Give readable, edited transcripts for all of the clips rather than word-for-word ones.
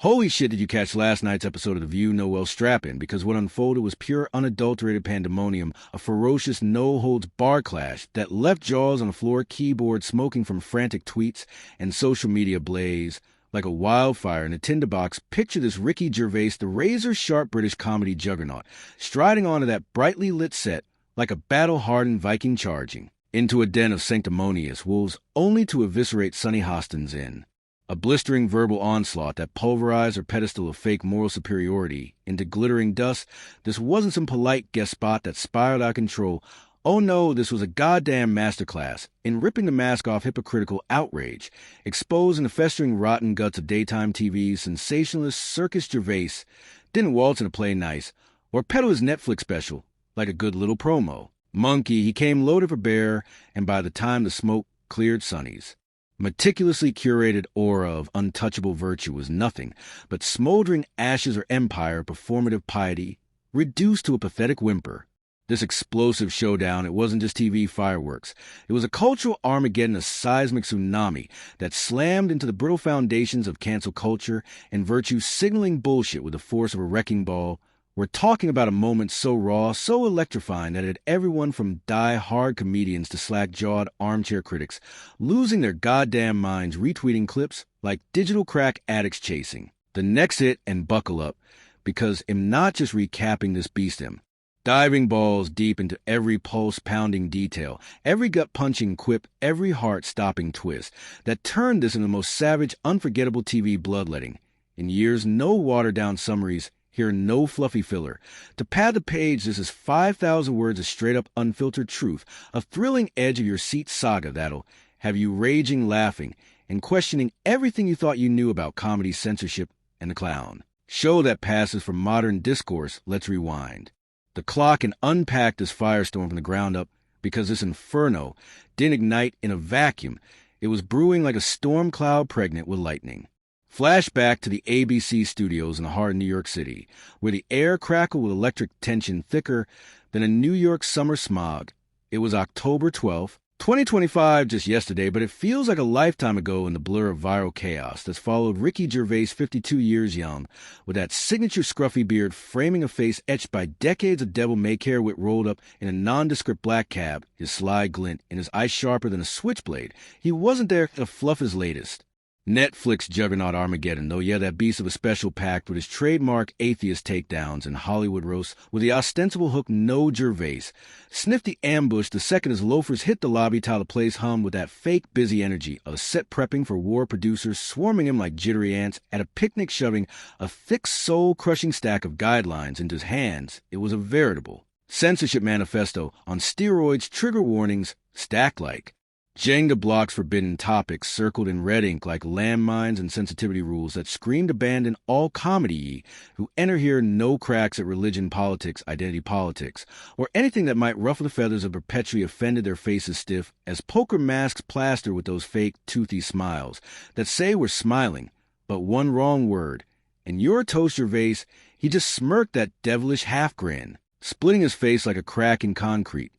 Holy shit, did you catch last night's episode of The View? No, well, strap in, because what unfolded was pure, unadulterated pandemonium, a ferocious, no-holds-barred clash that left Jaws on the floor, keyboard smoking from frantic tweets, and social media ablaze. Like a wildfire in a tinderbox, picture this Ricky Gervais, the razor-sharp British comedy juggernaut, striding onto that brightly lit set like a battle-hardened Viking charging into a den of sanctimonious wolves, only to eviscerate Sonny Hostin's inn. A blistering verbal onslaught that pulverized her pedestal of fake moral superiority into glittering dust. This wasn't some polite guest spot that spiraled out of control. Oh no, this was a goddamn masterclass in ripping the mask off hypocritical outrage, exposing the festering rotten guts of daytime TV's sensationalist Circus Gervais. Didn't waltz in a play nice, or peddle his Netflix special like a good little promo. Monkey, he came loaded for bear, and by the time the smoke cleared Sonny's meticulously curated aura of untouchable virtue was nothing but smoldering ashes or empire of performative piety, reduced to a pathetic whimper. This explosive showdown, it wasn't just TV fireworks. It was a cultural Armageddon, a seismic tsunami that slammed into the brittle foundations of cancel culture and virtue, signaling bullshit with the force of a wrecking ball. We're talking about a moment so raw, so electrifying that it had everyone from die-hard comedians to slack-jawed armchair critics losing their goddamn minds retweeting clips like digital crack addicts chasing the next hit. And buckle up, because I'm not just recapping this beast. I'm diving balls deep into every pulse-pounding detail, every gut-punching quip, every heart-stopping twist that turned this into the most savage, unforgettable TV bloodletting in years. No watered-down summaries. Here, no fluffy filler. To pad the page, this is 5,000 words of straight-up unfiltered truth, a thrilling edge-of-your-seat saga that'll have you raging, laughing, and questioning everything you thought you knew about comedy, censorship, and the clown. Show that passes from modern discourse. Let's rewind the clock and unpack this firestorm from the ground up, because this inferno didn't ignite in a vacuum. It was brewing like a storm cloud pregnant with lightning. Flashback to the ABC studios in the heart of New York City, where the air crackled with electric tension thicker than a New York summer smog. It was October 12th, 2025, just yesterday, but it feels like a lifetime ago in the blur of viral chaos that's followed Ricky Gervais, 52 years young, with that signature scruffy beard framing a face etched by decades of devil-may-care wit rolled up in a nondescript black cab, his sly glint and his eyes sharper than a switchblade. He wasn't there to fluff his latest Netflix juggernaut Armageddon, though. Yeah, that beast of a special packed with his trademark atheist takedowns and Hollywood roasts with the ostensible hook no Gervais. Sniffed the ambush the second his loafers hit the lobby till the place hummed with that fake busy energy of set prepping for war producers swarming him like jittery ants at a picnic, shoving a thick soul-crushing stack of guidelines into his hands. It was a veritable censorship manifesto on steroids, trigger warnings, stack-like. Jenga blocks forbidden topics circled in red ink like landmines and sensitivity rules that screamed abandon all comedy ye who enter here. No cracks at religion, politics, identity politics, or anything that might ruffle the feathers of perpetually offended their faces stiff as poker masks plaster with those fake toothy smiles that say we're smiling, but one wrong word. And your toast Gervais, he just smirked that devilish half grin, splitting his face like a crack in concrete.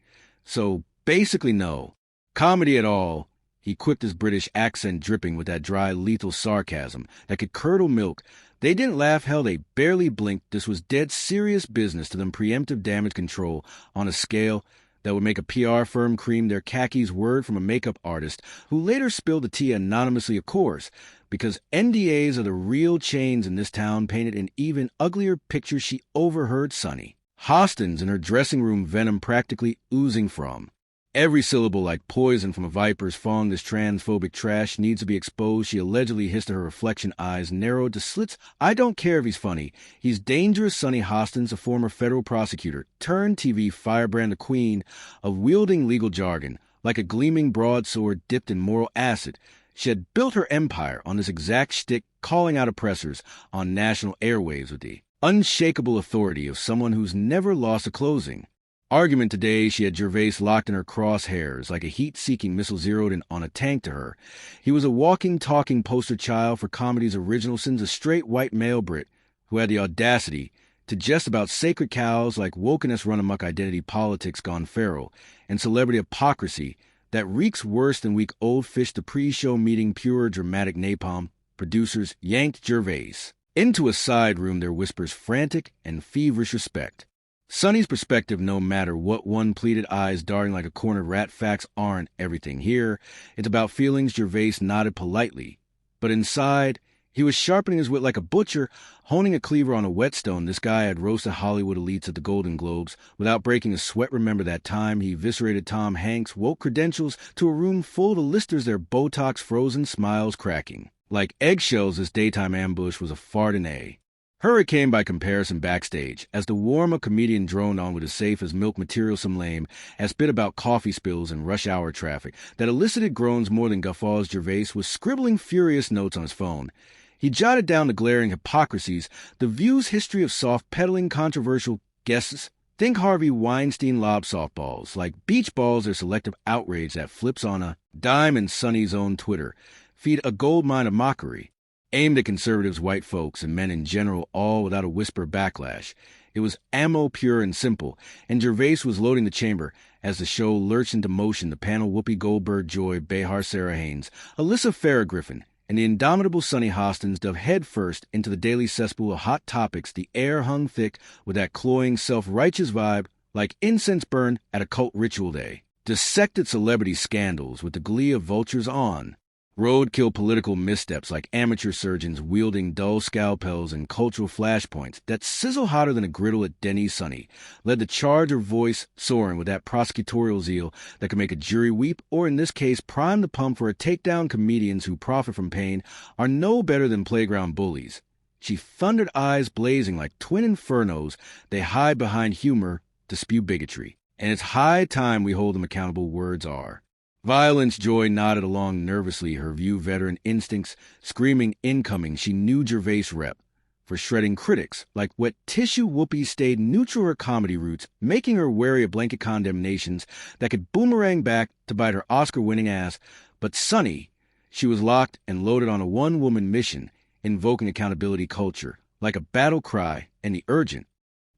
So basically no comedy at all, he quipped, his British accent dripping with that dry, lethal sarcasm that could curdle milk. They didn't laugh, hell, they barely blinked. This was dead serious business to them, preemptive damage control on a scale that would make a PR firm cream their khakis, word from a makeup artist who later spilled the tea anonymously, of course, because NDAs are the real chains in this town, painted an even uglier picture she overheard Sonny Hostin's in her dressing room, venom practically oozing from. Every syllable like poison from a viper's fang. This transphobic trash needs to be exposed, she allegedly hissed to her reflection, eyes narrowed to slits. I don't care if he's funny. He's dangerous. Sonny Hostin's a former federal prosecutor, turned TV firebrand, the queen of wielding legal jargon, like a gleaming broadsword dipped in moral acid. She had built her empire on this exact shtick, calling out oppressors on national airwaves with the unshakable authority of someone who's never lost a closing argument. Today, she had Gervais locked in her crosshairs like a heat-seeking missile zeroed in on a tank to her. He was a walking, talking poster child for comedy's original sins, a straight white male Brit who had the audacity to jest about sacred cows like wokeness run-amok identity politics gone feral and celebrity hypocrisy that reeks worse than weak old fish. The pre-show meeting, pure dramatic napalm. Producers yanked Gervais Into a side room there whispers frantic and feverish respect. Sonny's perspective, no matter what one pleaded, eyes darting like a cornered rat, facts aren't everything here. It's about feelings. Gervais nodded politely. But inside, he was sharpening his wit like a butcher, honing a cleaver on a whetstone. This guy had roasted Hollywood elites at the Golden Globes without breaking a sweat. Remember that time he eviscerated Tom Hanks' woke credentials to a room full of listers, their Botox-frozen smiles cracking. Like eggshells, this daytime ambush was a fart in A. Hurricane by comparison backstage, as the warm a comedian droned on with as safe as milk material some lame, as bit about coffee spills and rush hour traffic that elicited groans more than guffaws. Gervais was scribbling furious notes on his phone. He jotted down the glaring hypocrisies, the View's history of soft-pedaling controversial guesses. Think Harvey Weinstein lob softballs, like beach balls or selective outrage that flips on a dime, and Sonny's own Twitter feed a gold mine of mockery, aimed at conservatives, white folks, and men in general, all without a whisper backlash. It was ammo pure and simple, and Gervais was loading the chamber as the show lurched into motion. The panel: Whoopi Goldberg, Joy Behar, Sarah Haynes, Alyssa Farah Griffin, and the indomitable Sonny Hostin dove headfirst into the daily cesspool of hot topics. The air hung thick with that cloying, self-righteous vibe, like incense burned at a cult ritual day. Dissected celebrity scandals with the glee of vultures on. Roadkill political missteps like amateur surgeons wielding dull scalpels and cultural flashpoints that sizzle hotter than a griddle at Denny's. Sonny led the charge, her voice soaring with that prosecutorial zeal that could make a jury weep, or in this case, prime the pump for a takedown. Comedians who profit from pain are no better than playground bullies. She thundered, eyes blazing like twin infernos. They hide behind humor to spew bigotry. And it's high time we hold them accountable. Words are violence. Joy nodded along nervously, her View veteran instincts screaming incoming. She knew Gervais' rep for shredding critics like wet tissue. Whoopi stayed neutral, her comedy roots making her wary of blanket condemnations that could boomerang back to bite her Oscar-winning ass. But Sonny, she was locked and loaded on a one-woman mission, invoking accountability culture like a battle cry and the urgent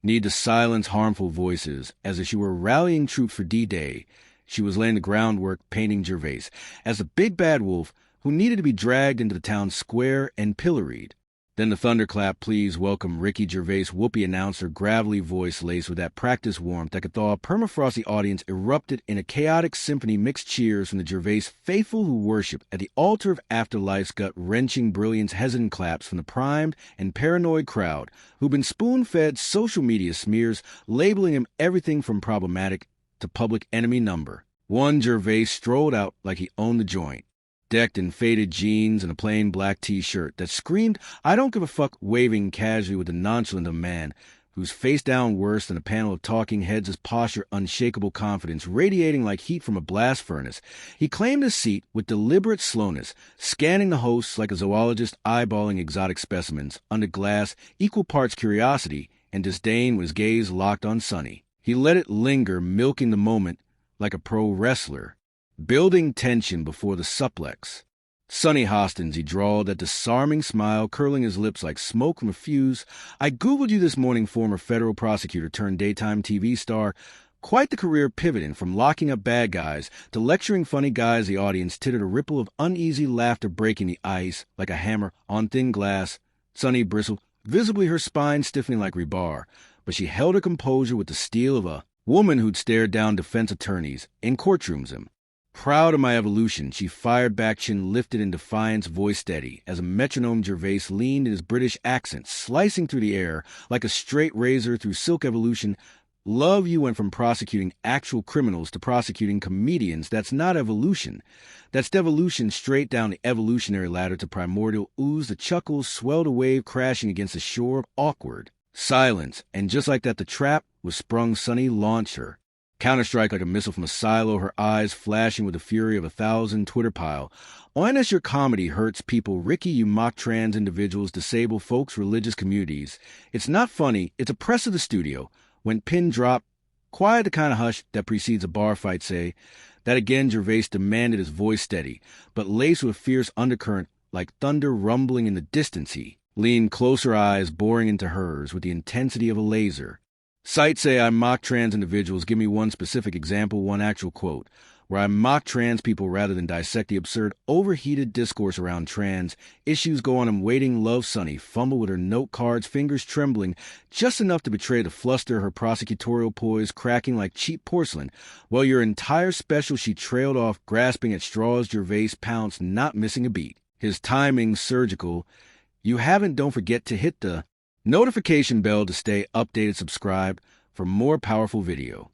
need to silence harmful voices, as if she were rallying troops for D-Day. She was laying the groundwork, painting Gervais as the big bad wolf who needed to be dragged into the town square and pilloried. Then the thunderclap: Please welcome Ricky Gervais. Whoopi announced, her gravelly voice laced with that practice warmth that could thaw a permafrosty audience. Erupted in a chaotic symphony, mixed cheers from the Gervais faithful who worshiped at the altar of afterlife's gut-wrenching brilliance, hesitant claps from the primed and paranoid crowd who'd been spoon-fed social media smears labeling him everything from problematic to public enemy number one. Gervais strolled out like he owned the joint, decked in faded jeans and a plain black t-shirt that screamed, "I don't give a fuck," waving casually with the nonchalance of a man who's face down worse than a panel of talking heads, his posture unshakable confidence, radiating like heat from a blast furnace. He claimed his seat with deliberate slowness, scanning the hosts like a zoologist eyeballing exotic specimens, under glass, equal parts curiosity and disdain, with his gaze locked on Sonny. He let it linger, milking the moment like a pro wrestler, building tension before the suplex. Sonny Hostin, he drawled, that disarming smile curling his lips like smoke from a fuse. "I Googled you this morning." Former federal prosecutor turned daytime TV star. Quite the career, pivoting from locking up bad guys to lecturing funny guys. The audience tittered, a ripple of uneasy laughter breaking the ice like a hammer on thin glass. Sonny bristled, visibly her spine stiffening like rebar, but she held her composure with the steel of a woman who'd stared down defense attorneys in courtrooms. Proud of my evolution, she fired back, chin lifted in defiance, voice steady. As a metronome, Gervais leaned in his British accent, slicing through the air like a straight razor through silk evolution. "Love, you went from prosecuting actual criminals to prosecuting comedians. That's not evolution. That's devolution straight down the evolutionary ladder to primordial ooze." The chuckles swelled a wave crashing against the shore of awkward silence, and just like that the trap was sprung. Sonny launched her. Counter-strike like a missile from a silo, her eyes flashing with the fury of 1,000 Twitter pile. "Honest, your comedy hurts people. Ricky, you mock trans individuals, disabled folks, religious communities. It's not funny, it's a press of the studio." When pin drop, quiet the kind of hush that precedes a bar fight, say. That again Gervais demanded, his voice steady, but laced with fierce undercurrent like thunder rumbling in the distance. He leaned closer, eyes boring into hers with the intensity of a laser. "Sites say I mock trans individuals. Give me one specific example, one actual quote where I mock trans people rather than dissect the absurd, overheated discourse around trans issues. Go on and waiting Love Sunny fumble with her note cards, fingers trembling just enough to betray the fluster, her prosecutorial poise cracking like cheap porcelain, while your entire special she trailed off, grasping at straws. Gervais pounced, not missing a beat. His timing surgical. You haven't, don't forget to hit the notification bell to stay updated. Subscribe for more powerful video.